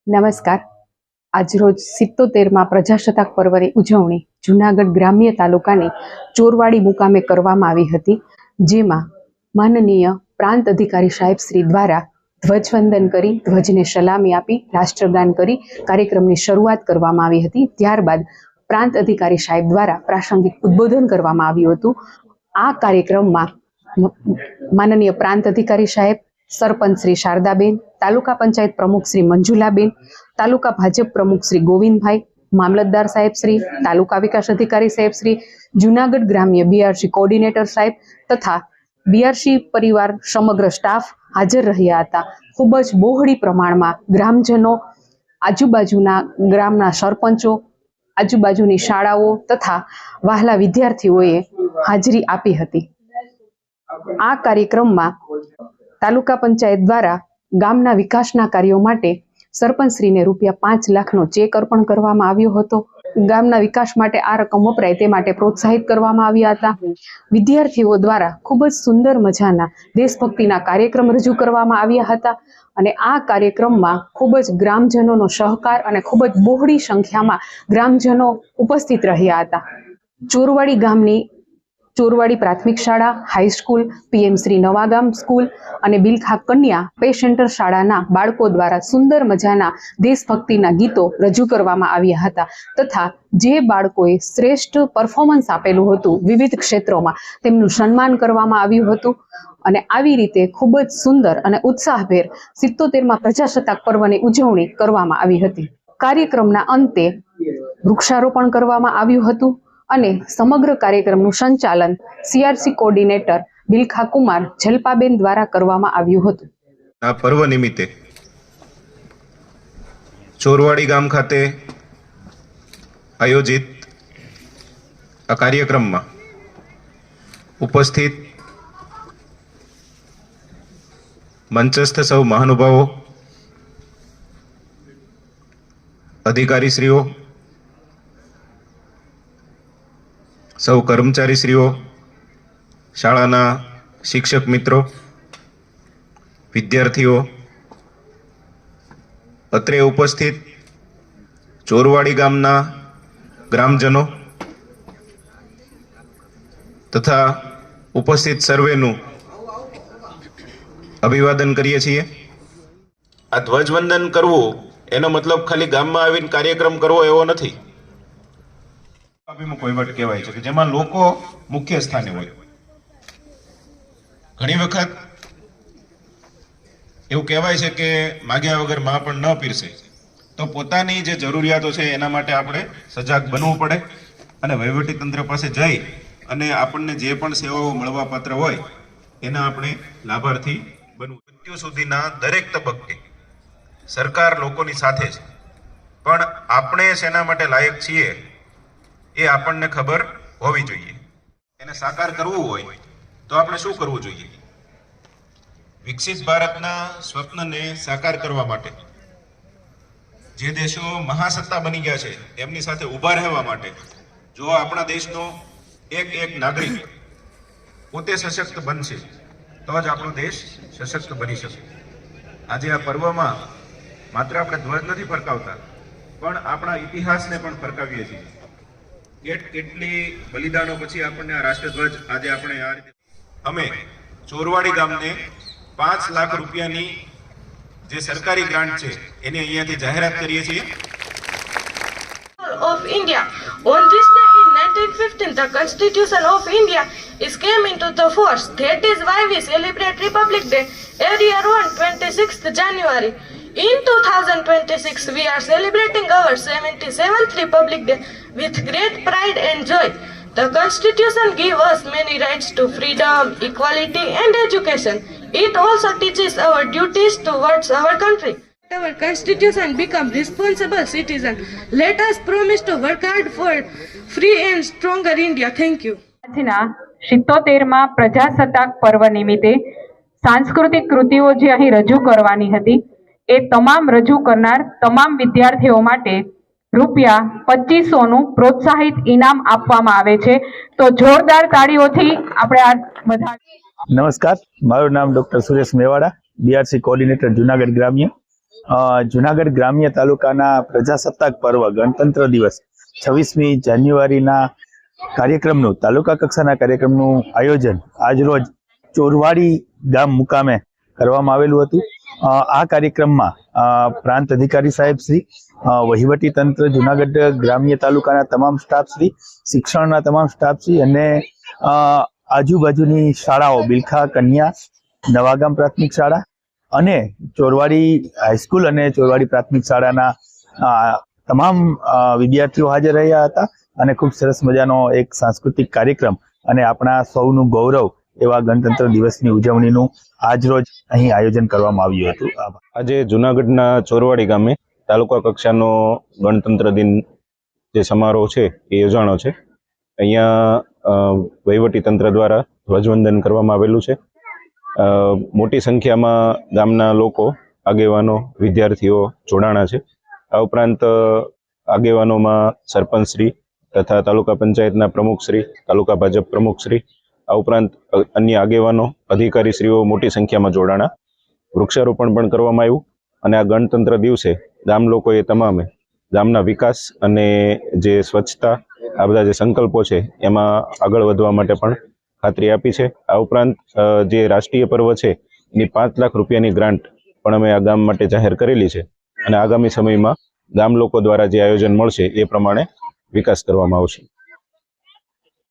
નમસ્કાર. આજરોજ 77માં પ્રજાસત્તાક પર્વની ઉજવણી જૂનાગઢ ગ્રામ્ય તાલુકાની ચોરવાડી મુકામે કરવામાં આવી હતી, જેમાં માનનીય પ્રાંત અધિકારી સાહેબ શ્રી દ્વારા ધ્વજવંદન કરી ધ્વજને સલામી આપી રાષ્ટ્રગાન કરી કાર્યક્રમની શરૂઆત કરવામાં આવી હતી. ત્યારબાદ પ્રાંત અધિકારી સાહેબ દ્વારા પ્રાસંગિક ઉદ્બોધન કરવામાં આવ્યું હતું. આ કાર્યક્રમમાં માનનીય પ્રાંત અધિકારી સાહેબ, સરપંચ શ્રી શારદાબેન, તાલુકા પંચાયત પ્રમુખ શ્રી મંજુલાબેન, તાલુકા ભાજપ પ્રમુખ શ્રી ગોવિંદભાઈ, મામલતદાર સાહેબ શ્રી, તાલુકા વિકાસ અધિકારી સાહેબ શ્રી, જૂનાગઢ ગ્રામ્ય બીઆરસી કોઓર્ડિનેટર સાહેબ તથા બીઆરસી પરિવાર સમગ્ર સ્ટાફ હાજર રહ્યા હતા. ખૂબ જ બહોળી પ્રમાણમાં ગ્રામજનો, આજુબાજુના ગ્રામના સરપંચો, આજુબાજુની શાળાઓ તથા વહાલા વિદ્યાર્થીઓએ હાજરી આપી હતી. આ કાર્યક્રમમાં તાલુકા પંચાયત દ્વારા ગામના વિકાસના કાર્યો માટે સરપંચશ્રીને ₹5 લાખનો ચેક અર્પણ કરવામાં આવ્યો હતો. ગામના વિકાસ માટે આ રકમ વપરાય તે માટે પ્રોત્સાહિત કરવામાં આવ્યા હતા. વિદ્યાર્થીઓ દ્વારા ખૂબ જ સુંદર મજાના દેશભક્તિના કાર્યક્રમ રજૂ કરવામાં આવ્યા હતા અને આ કાર્યક્રમમાં ખૂબ જ ગ્રામજનોનો સહકાર અને ખૂબ જ બહોળી સંખ્યામાં ગ્રામજનો ઉપસ્થિત રહ્યા હતા. ચોરવાડી ગામની ચોરવાડી પ્રાથમિક શાળા, high school, PM Shri Navagam school અને બિલખા કન્યા પે સેન્ટર શાળાના બાળકો દ્વારા સુંદર મજાના દેશભક્તિના ગીતો રજૂ કરવામાં આવ્યા હતા તથા જે બાળકોએ શ્રેષ્ઠ પરફોર્મન્સ આપેલું હતું વિવિધ ક્ષેત્રોમાં તેમનું સન્માન કરવામાં આવ્યું હતું. અને આવી રીતે ખૂબ જ સુંદર અને ઉત્સાહભેર 77માં પ્રજાસત્તાક પર્વની ઉજવણી કરવામાં આવી હતી. કાર્યક્રમના અંતે વૃક્ષારોપણ કરવામાં આવ્યું હતું અને સમગ્ર કાર્યક્રમનું સંચાલન સીઆરસી કોઓર્ડિનેટર બિલખા કુમાર જલપાબેન દ્વારા કરવામાં આવ્યું હતું. આ પર્વ નિમિત્તે ચોરવાડી ગામ ખાતે આયોજિત આ કાર્યક્રમમાં ઉપસ્થિત મંચસ્થ સૌ મહાનુભાવો, અધિકારીશ્રીઓ, સૌ કર્મચારીશ્રીઓ, શાળાના શિક્ષક મિત્રો, વિદ્યાર્થીઓ, અત્રે ઉપસ્થિત ચોરવાડી ગામના ગ્રામજનો તથા ઉપસ્થિત સર્વેનું અભિવાદન કરીએ છીએ. આ ધ્વજવંદન કરવું એનો મતલબ ખાલી ગામમાં આવીને કાર્યક્રમ કરવો એવો નથી. અભિમુખ વહીવટ કહેવાય છે કે જેમાં લોકો મુખ્ય સ્થાને હોય. ઘણી વખત એવું કહેવાય છે કે માગ્યા વગર માં પણ ન પીરસે. તો પોતાની જે જરૂરિયાતો છે એના માટે આપણે સજાગ બનવું પડે અને વહીવટી તંત્ર પાસે જઈ અને આપણને જે પણ સેવાઓ મળવા પાત્ર હોય એના આપણે લાભાર્થી બનવું. મૃત્યુ સુધીના દરેક તબક્કે સરકાર લોકોની સાથે છે, પણ આપણે શેના માટે લાયક છીએ એ આપણને ખબર હોવી જોઈએ. એને સાકાર કરવું હોય તો આપણે શું કરવું જોઈએ? વિકસિત ભારતના સ્વપ્નને સાકાર કરવા માટે જે દેશો મહાસત્તા બની ગયા છે એમની સાથે ઊભા રહેવા માટે જો આપણા દેશનો એક નાગરિક પોતે સશક્ત બનશે તો જ આપણો દેશ સશક્ત બની શકે. આજે આ પર્વમાં માત્ર આપણે ધ્વજ નથી ફરકાવતા, પણ આપણા ઇતિહાસને પણ ફરકાવીએ છીએ. કેટલી બલિદાનો પછી આપણને આ રાષ્ટ્રધ્વજ આજે આપણે આ રીતે અમે ચોરવાડી ગામને ₹5 લાખની જે સરકારી ગ્રાન્ટ છે એની અહીંયાથી જાહેરાત કરીએ છીએ. Of India. On this day in 1915, the Constitution of India is came into the force. That is why we celebrate Republic Day every year on 26th January. In 2026, we are celebrating our 77th Republic Day with great pride and joy. The Constitution gives us many rights to freedom, equality and education. It also teaches our duties towards our country. Our Constitution become responsible citizen. Let us promise to work hard for free and stronger India. Thank you. આજના 77માં પ્રજાસત્તાક પર્વ નિમિત્તે સાંસ્કૃતિક કૃતિઓ જે અહીં રજૂ કરવાની હતી એ તમામ રજૂ કરનાર તમામ વિદ્યાર્થીઓ માટે ₹2500નું પ્રોત્સાહિત ઇનામ આપવામાં આવે છે. તો જોરદાર તાળીઓથી આપણે આ બધા. નમસ્કાર, મારું નામ doctor Suresh Mewada, BRC coordinator Junagadh ગ્રામ્ય. જુનાગઢ ગ્રામ્ય તાલુકાના પ્રજાસત્તાક પર્વ ગણતંત્ર દિવસ 26મી જાન્યુઆરીના કાર્યક્રમનું તાલુકા કક્ષાના કાર્યક્રમનું આયોજન આજરોજ ચોરવાડી ગામ મુકામે કરવામાં આવેલું હતું. આ કાર્યક્રમમાં પ્રાંત અધિકારી સાહેબ શ્રી, વહીવટી તંત્ર, જુનાગઢ ગ્રામ્ય તાલુકાના તમામ સ્ટાફ શ્રી, શિક્ષણના તમામ સ્ટાફ શ્રી અને આજુબાજુની શાળાઓ બિલખા કન્યા, નવાગામ પ્રાથમિક શાળા અને ચોરવાડી હાઈસ્કૂલ અને ચોરવાડી પ્રાથમિક શાળાના તમામ વિદ્યાર્થીઓ હાજર રહ્યા હતા અને ખૂબ સરસ મજાનો એક સાંસ્કૃતિક કાર્યક્રમ અને આપણા સૌનું ગૌરવ એવા ગણતંત્ર દિવસની ઉજવણીનું આજરોજ અહીં આયોજન કરવામાં આવ્યું હતું. આજે જુનાગઢના ચોરવાડી ગામે તાલુકા કક્ષાનો ગણતંત્ર દિન જે સમારોહ છે એ યોજાણો છે. અહીંયા વહીવટી તંત્ર દ્વારા ધ્વજવંદન કરવામાં આવેલું છે. મોટી સંખ્યામાં ગામના લોકો, આગેવાનો, વિદ્યાર્થીઓ જોડાણા છે. આ ઉપરાંત આગેવાનોમાં સરપંચશ્રી તથા તાલુકા પંચાયતના પ્રમુખશ્રી, તાલુકા ભાજપ પ્રમુખશ્રી, આ ઉપરાંત અન્ય આગેવાનો, અધિકારીશ્રીઓ મોટી સંખ્યામાં જોડાણા. વૃક્ષારોપણ પણ કરવામાં આવ્યું અને આ ગણતંત્ર દિવસે ગામ લોકોએ તમામે ગામના વિકાસ અને જે સ્વચ્છતા, આ બધા જે સંકલ્પો છે એમાં આગળ વધવા માટે પણ ખાતરી આપી છે. આ ઉપરાંત જે રાષ્ટ્રીય પર્વ છે એની 5 લાખ રૂપિયાની ગ્રાન્ટ પણ અમે આ ગામ માટે જાહેર કરેલી છે અને આગામી સમયમાં ગામ લોકો દ્વારા જે આયોજન મળશે એ પ્રમાણે વિકાસ કરવામાં આવશે.